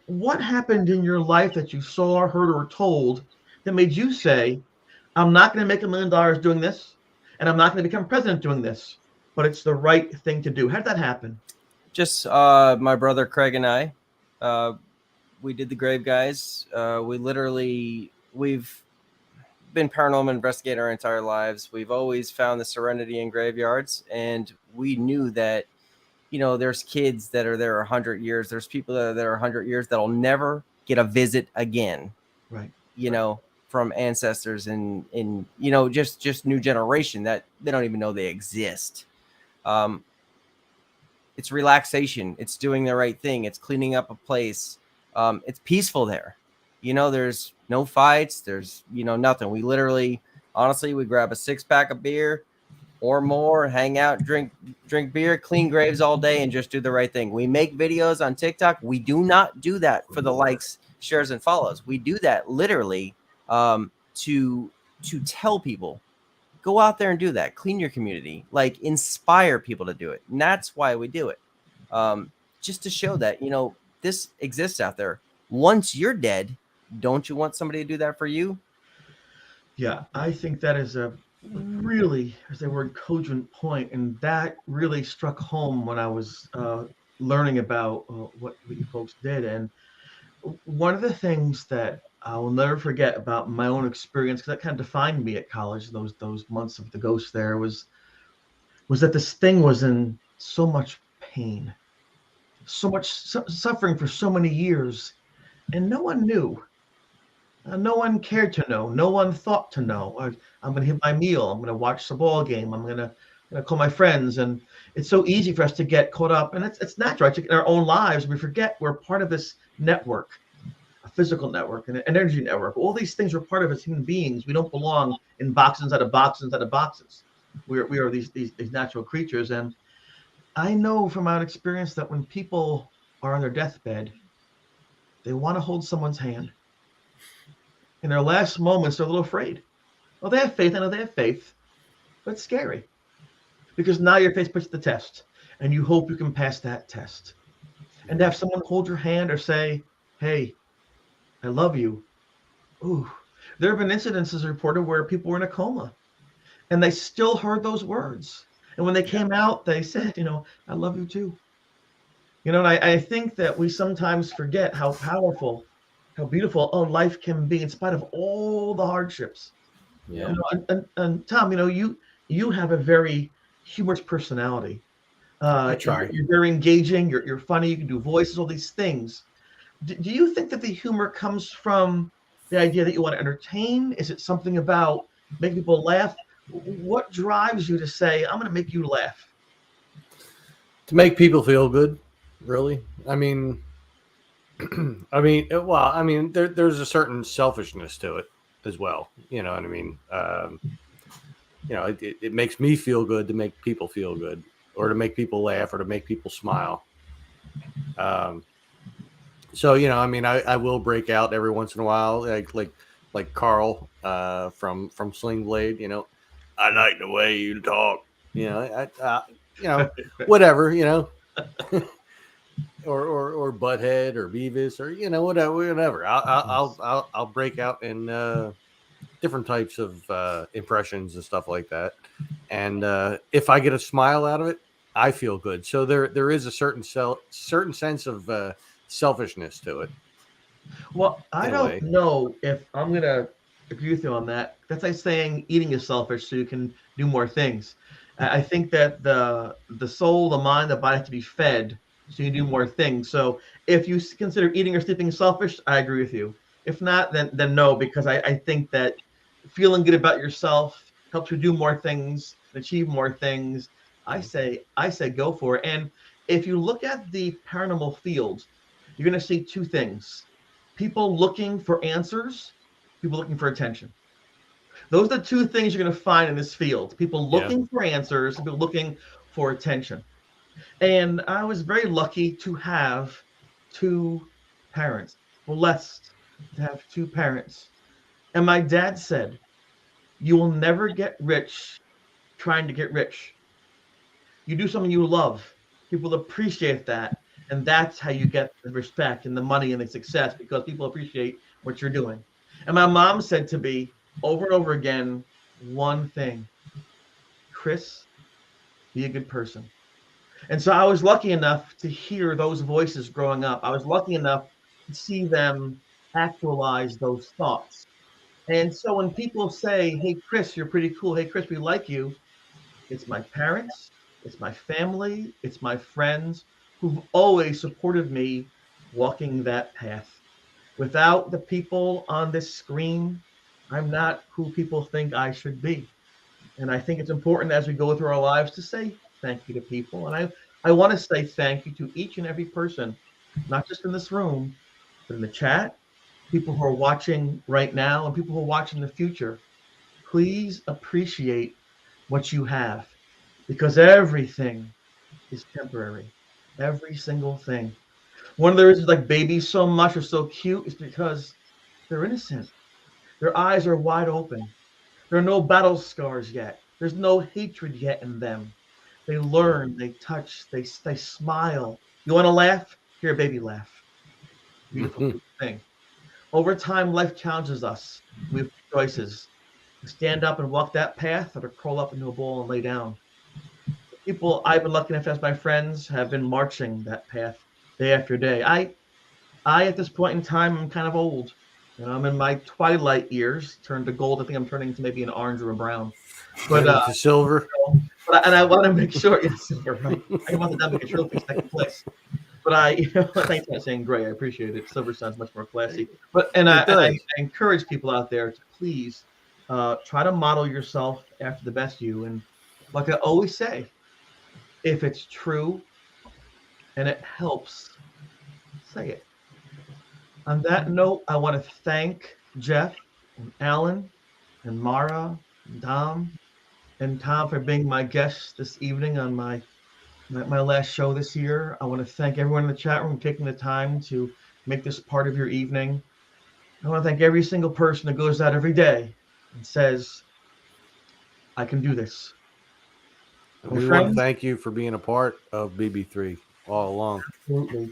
What happened in your life that you saw, heard, or were told that made you say, I'm not going to make $1 million doing this, and I'm not going to become president doing this, but it's the right thing to do? How did that happen? Just my brother Craig and I, we did the grave guys. We've been paranormal investigator our entire lives. We've always found the serenity in graveyards, and we knew that, there's kids that are there 100 years. There's people that are there 100 years that'll never get a visit again. Right. From ancestors and just new generation that they don't even know they exist. It's relaxation. It's doing the right thing. It's cleaning up a place. It's peaceful there. There's no fights. There's, nothing. We literally, honestly, we grab a 6-pack of beer or more, hang out, drink beer, clean graves all day, and just do the right thing. We make videos on TikTok. We do not do that for the likes, shares, and follows. We do that literally to tell people, go out there and do that. Clean your community, like inspire people to do it. And that's why we do it. Just to show that, this exists out there. Once you're dead, don't you want somebody to do that for you? Yeah, I think that is a really, as they word, cogent point, and that really struck home when I was learning about what you folks did. And one of the things that I will never forget about my own experience, because that kind of defined me at college, those months of the ghost there, was that this thing was in so much pain, so much suffering for so many years, and no one knew. No one cared to know. No one thought to know. I'm going to hit my meal. I'm going to watch the ball game. I'm going to call my friends. And it's so easy for us to get caught up. And it's natural. In our own lives, we forget we're part of this network, a physical network, an energy network. All these things we're part of as human beings. We don't belong in boxes out of boxes out of boxes. We are these natural creatures. And I know from my own experience that when people are on their deathbed, they want to hold someone's hand. In their last moments, they're a little afraid. Well, they have faith. I know they have faith, but it's scary because now your faith puts the test, and you hope you can pass that test. And to have someone hold your hand or say, "Hey, I love you." Ooh, there have been incidences reported where people were in a coma, and they still heard those words. And when they came out, they said, "I love you too." And I think that we sometimes forget how powerful, how beautiful life can be in spite of all the hardships. Yeah. And Tom, you have a very humorous personality. I try. You're very engaging. You're funny. You can do voices, all these things. Do you think that the humor comes from the idea that you want to entertain? Is it something about making people laugh? What drives you to say, "I'm going to make you laugh"? To make people feel good, really. I mean, there's a certain selfishness to it as well. You know what I mean? It makes me feel good to make people feel good, or to make people laugh, or to make people smile. So I will break out every once in a while, like like Carl from Sling Blade. You know, I like the way you talk. You know, whatever. You know, or Butthead or Beavis or whatever. I'll break out in different types of impressions and stuff like that. And if I get a smile out of it, I feel good. So there is a certain sense of selfishness to it. Well, I In a don't way. know if I'm gonna agree with you on that. That's like saying eating is selfish so you can do more things. I think that the soul, the mind, the body have to be fed so you can do more things. So if you consider eating or sleeping selfish, I agree with you. If not, then no, because I think that feeling good about yourself helps you do more things, achieve more things. I say go for it. And if you look at the paranormal field, you're gonna see two things: people looking for answers, people looking for attention. Those are the two things you're going to find in this field: people Yeah. looking for answers, people looking for attention. And I was very lucky to have two parents, blessed to have two parents. And my dad said, "You will never get rich trying to get rich. You do something you love. People appreciate that. And that's how you get the respect and the money and the success, because people appreciate what you're doing." And my mom said to me over and over again one thing: Chris, be a good person. And so I was lucky enough to hear those voices growing up. I was lucky enough to see them actualize those thoughts. And so when people say, "Hey, Chris, you're pretty cool. Hey, Chris, we like you," it's my parents, it's my family, it's my friends who've always supported me walking that path. Without the people on this screen, I'm not who people think I should be. And I think it's important as we go through our lives to say thank you to people. And I want to say thank you to each and every person, not just in this room, but in the chat, people who are watching right now, and people who are watching in the future. Please appreciate what you have, because everything is temporary. Every single thing. One of the reasons like babies so much are so cute is because they're innocent. Their eyes are wide open. There are no battle scars yet. There's no hatred yet in them. They learn, they touch, they smile. You want to laugh? Hear a baby laugh. Beautiful, beautiful thing. Over time, life challenges us. We have choices: to stand up and walk that path, or to crawl up into a ball and lay down. People I've been lucky enough as my friends have been marching that path day after day. I at this point in time, I'm kind of old. I'm in my twilight years, turned to gold. I think I'm turning into maybe an orange or a brown. But Turning to silver. and I want to make sure, yes, silver, right? I want to make a trophy second place. But thanks for saying gray. I appreciate it. Silver sounds much more classy. But I encourage people out there to please try to model yourself after the best you. And like I always say, if it's true and it helps, say it. On that note, I want to thank Jeff and Alan and Mara and Dom and Tom for being my guests this evening on my last show this year. I want to thank everyone in the chat room for taking the time to make this part of your evening. I want to thank every single person that goes out every day and says, "I can do this." We want to thank you for being a part of BB3 all along. Absolutely.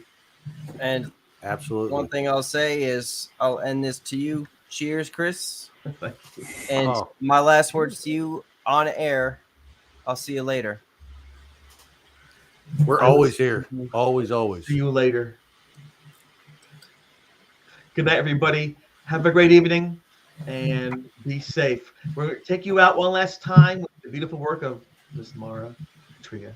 And absolutely. One thing I'll say is I'll end this to you. Cheers, Chris. Thank you. And my last words to you on air. I'll see you later. We're always here. Always, always. See you later. Good night, everybody. Have a great evening and be safe. We're going to take you out one last time with the beautiful work of Miss Mara Tria.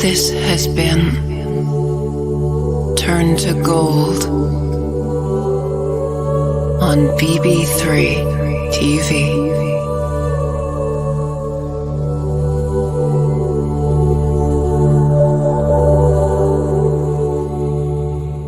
This has been Turn to Gold on BB3 TV.